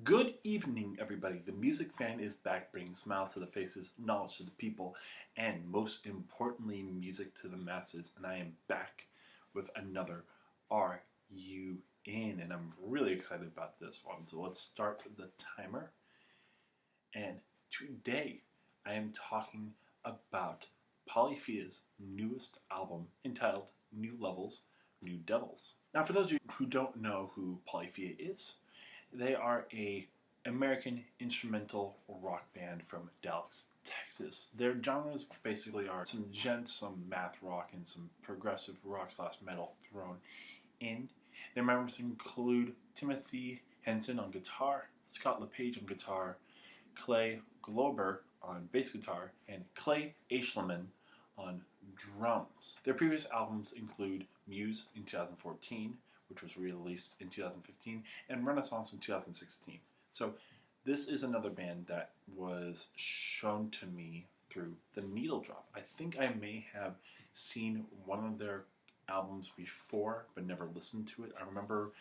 Good evening, everybody. The Music Fan is back, bringing smiles to the faces, knowledge to the people, and most importantly, music to the masses. And I am back with another Are You In? And I'm really excited about this one. So let's start the timer. And today, I am talking about Polyphia's newest album entitled New Levels, New Devils. Now, for those of you who don't know who Polyphia is, they are a American instrumental rock band from Dallas, Texas. Their genres basically are some gent, some math rock, and some progressive rock / metal thrown in. Their members include Timothy Henson on guitar, Scott LePage on guitar, Clay Glober on bass guitar, and Clay Aishleman on drums. Their previous albums include Muse in 2014, which was released in 2015, and Renaissance in 2016. So this is another band that was shown to me through the Needle Drop. I think I may have seen one of their albums before, but never listened to it. I remember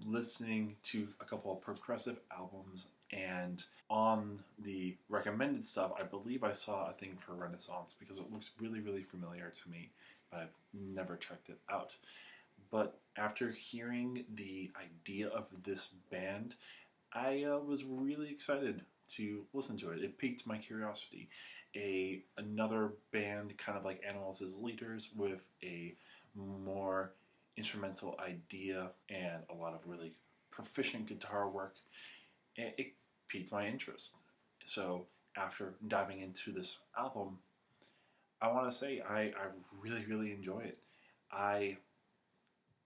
listening to a couple of progressive albums, and on the recommended stuff, I believe I saw a thing for Renaissance because it looks really, really familiar to me, but I've never checked it out. But after hearing the idea of this band, I was really excited to listen to it. It piqued my curiosity. Another band kind of like Animals as Leaders with a more instrumental idea and a lot of really proficient guitar work. It piqued my interest. So after diving into this album, I want to say I really, really enjoy it. I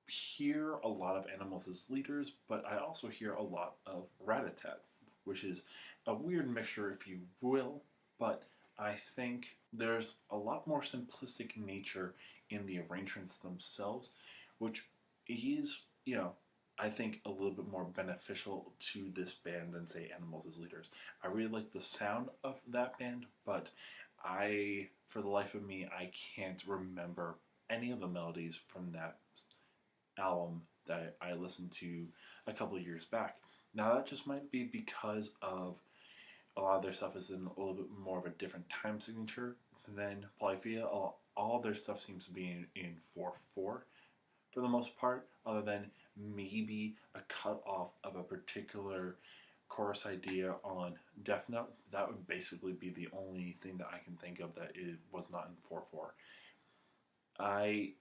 hear a lot of Animals as Leaders, but I also hear a lot of Ratatat, which is a weird mixture, if you will, but I think there's a lot more simplistic nature in the arrangements themselves, which is, I think a little bit more beneficial to this band than, say, Animals as Leaders. I really like the sound of that band, but for the life of me, I can't remember any of the melodies from that album that I listened to a couple of years back. Now that just might be because of a lot of their stuff is in a little bit more of a different time signature than Polyphia. All of their stuff seems to be in 4/4 for the most part, other than maybe a cut off of a particular chorus idea on Death Note. That would basically be the only thing that I can think of that it was not in 4/4. I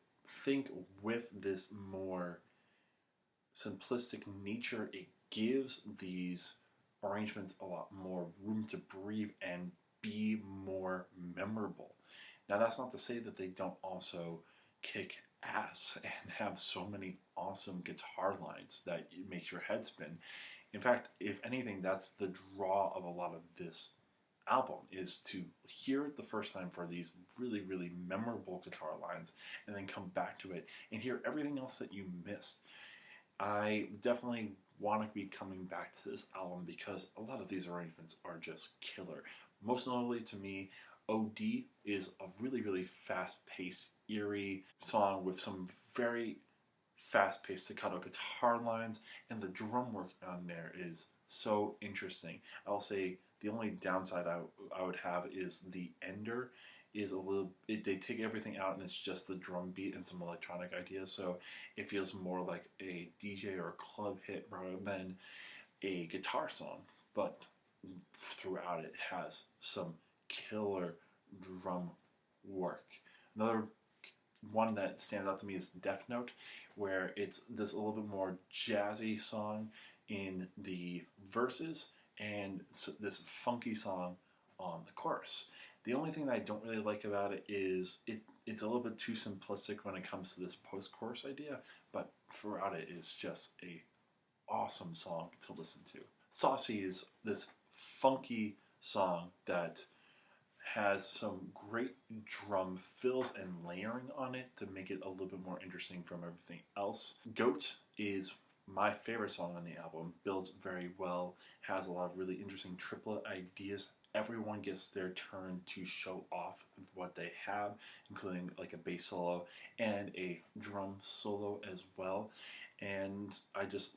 think with this more simplistic nature, it gives these arrangements a lot more room to breathe and be more memorable. Now, that's not to say that they don't also kick ass and have so many awesome guitar lines that it makes your head spin. In fact, if anything, that's the draw of a lot of this album, is to hear it the first time for these really, really memorable guitar lines and then come back to it and hear everything else that you missed. I definitely want to be coming back to this album because a lot of these arrangements are just killer. Most notably to me, OD is a really, really fast-paced, eerie song with some very fast-paced staccato guitar lines, and the drum work on there is so interesting. I'll say the only downside I would have is the ender is they take everything out and it's just the drum beat and some electronic ideas, so it feels more like a DJ or a club hit rather than a guitar song. But throughout it has some killer drum work. Another one that stands out to me is Death Note, where it's this a little bit more jazzy song in the verses and this funky song on the chorus. The only thing that I don't really like about it is it's a little bit too simplistic when it comes to this post-chorus idea, but throughout it is just a awesome song to listen to. Saucy is this funky song that has some great drum fills and layering on it to make it a little bit more interesting from everything else. Goat is my favorite song on the album, builds very well, has a lot of really interesting triplet ideas. Everyone gets their turn to show off what they have, including like a bass solo and a drum solo as well. And I just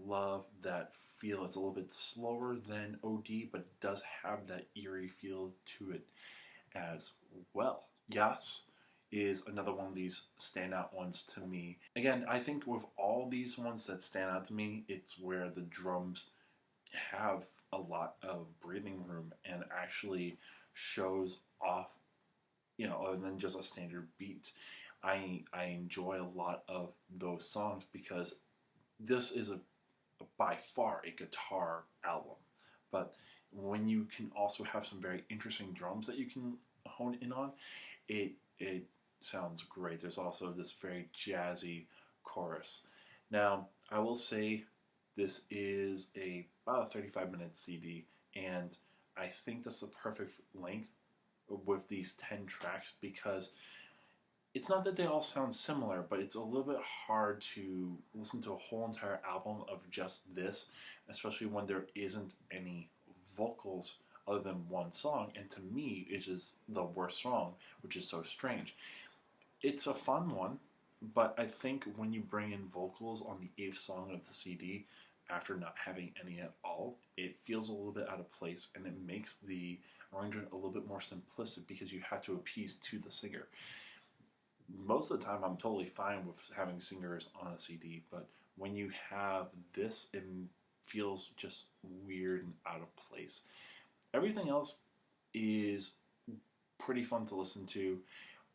love that feel. It's a little bit slower than OD, but it does have that eerie feel to it as well. Yes is another one of these standout ones to me. Again, I think with all these ones that stand out to me, it's where the drums have a lot of breathing room and actually shows off, other than just a standard beat. I enjoy a lot of those songs because this is by far a guitar album. But when you can also have some very interesting drums that you can hone in on, it sounds great. There's also this very jazzy chorus. Now, I will say this is about a 35-minute CD, and I think that's the perfect length with these 10 tracks because it's not that they all sound similar, but it's a little bit hard to listen to a whole entire album of just this, especially when there isn't any vocals other than one song, and to me, it is the worst song, which is so strange. It's a fun one, but I think when you bring in vocals on the 8th song of the CD, after not having any at all, it feels a little bit out of place, and it makes the arrangement a little bit more simplistic because you have to appease to the singer. Most of the time, I'm totally fine with having singers on a CD, but when you have this, it feels just weird and out of place. Everything else is pretty fun to listen to,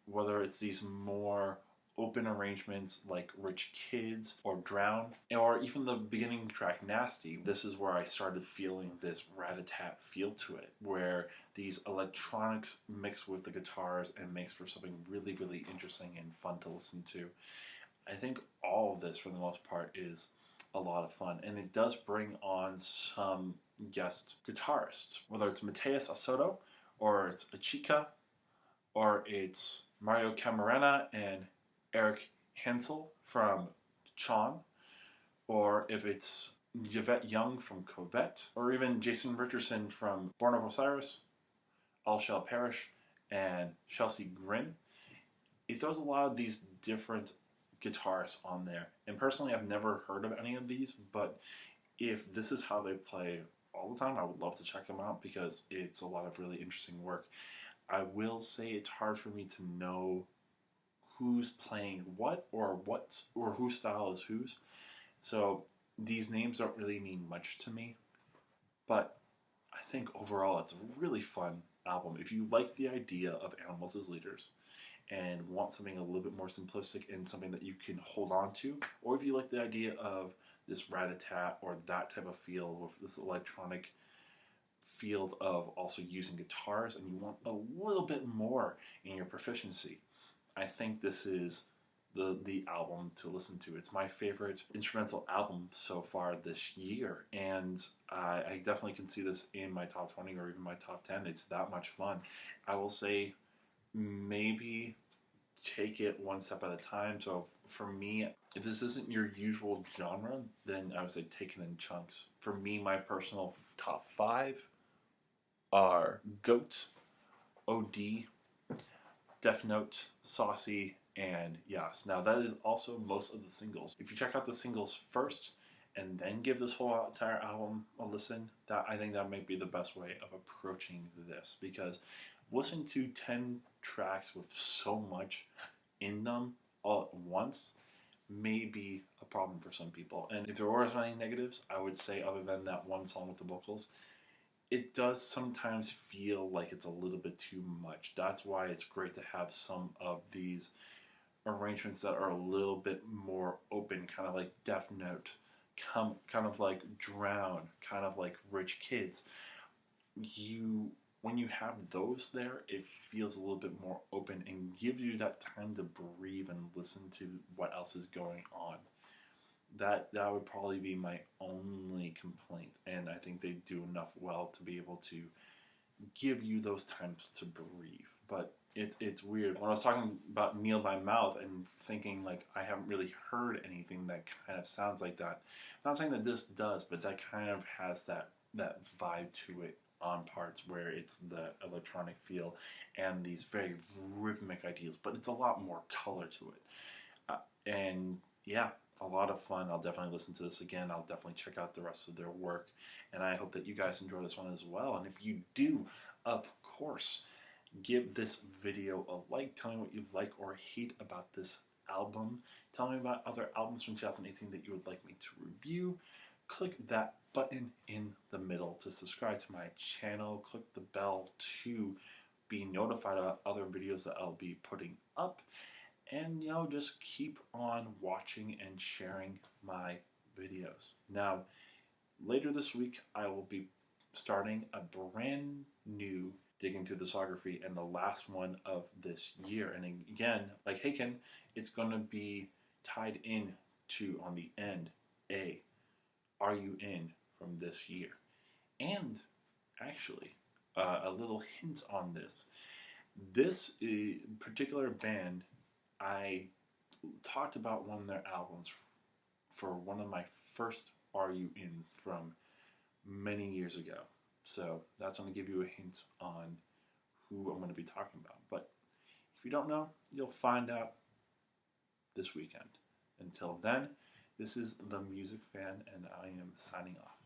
whether it's these more open arrangements like Rich Kids or Drown, or even the beginning track Nasty. This is where I started feeling this rat-a-tat feel to it, where these electronics mix with the guitars and makes for something really, really interesting and fun to listen to. I think all of this, for the most part, is a lot of fun, and it does bring on some guest guitarists, whether it's Mateus Asoto, or it's Achika, or it's Mario Camarena and Eric Hansel from Chon, or if it's Yvette Young from Covette, or even Jason Richardson from Born of Osiris, All Shall Perish, and Chelsea Grin. It throws a lot of these different guitarists on there. And personally, I've never heard of any of these, but if this is how they play all the time, I would love to check them out because it's a lot of really interesting work. I will say it's hard for me to know who's playing what or whose style is whose. So these names don't really mean much to me, but I think overall it's a really fun album. If you like the idea of animals as leaders and want something a little bit more simplistic and something that you can hold on to, or if you like the idea of this rat-a-tat or that type of feel with this electronic field of also using guitars and you want a little bit more in your proficiency, I think this is the album to listen to. It's my favorite instrumental album so far this year, and I definitely can see this in my top 20 or even my top 10. It's that much fun. I will say maybe take it one step at a time. So for me, if this isn't your usual genre, then I would say take it in chunks. For me, my personal top 5 are Goat, OD, Death Note, Saucy, and Yas. Now that is also most of the singles. If you check out the singles first and then give this whole entire album a listen, I think that might be the best way of approaching this, because listening to 10 tracks with so much in them all at once may be a problem for some people. And if there were any negatives, I would say other than that one song with the vocals, it does sometimes feel like it's a little bit too much. That's why it's great to have some of these arrangements that are a little bit more open, kind of like Death Note, kind of like Drown, kind of like Rich Kids. When you have those there, it feels a little bit more open and gives you that time to breathe and listen to what else is going on. That would probably be my only complaint, and I think they do enough well to be able to give you those times to breathe. But it's weird. When I was talking about Kneel by Mouth and thinking like I haven't really heard anything that kind of sounds like that. I'm not saying that this does, but that kind of has that vibe to it on parts where it's the electronic feel and these very rhythmic ideas, but it's a lot more color to it. And yeah, a lot of fun. I'll definitely listen to this again. I'll definitely check out the rest of their work. And I hope that you guys enjoy this one as well. And if you do, of course, give this video a like. Tell me what you like or hate about this album. Tell me about other albums from 2018 that you would like me to review. Click that button in the middle to subscribe to my channel. Click the bell to be notified about other videos that I'll be putting up. And, just keep on watching and sharing my videos. Now, later this week, I will be starting a brand new Digging Through Discography and the last one of this year. And again, like Haken, it's going to be tied in to, on the end, Are You In from this year? And actually, a little hint on this. This particular band, I talked about one of their albums for one of my first Are You In from many years ago. So that's going to give you a hint on who I'm going to be talking about. But if you don't know, you'll find out this weekend. Until then, this is The Music Fan, and I am signing off.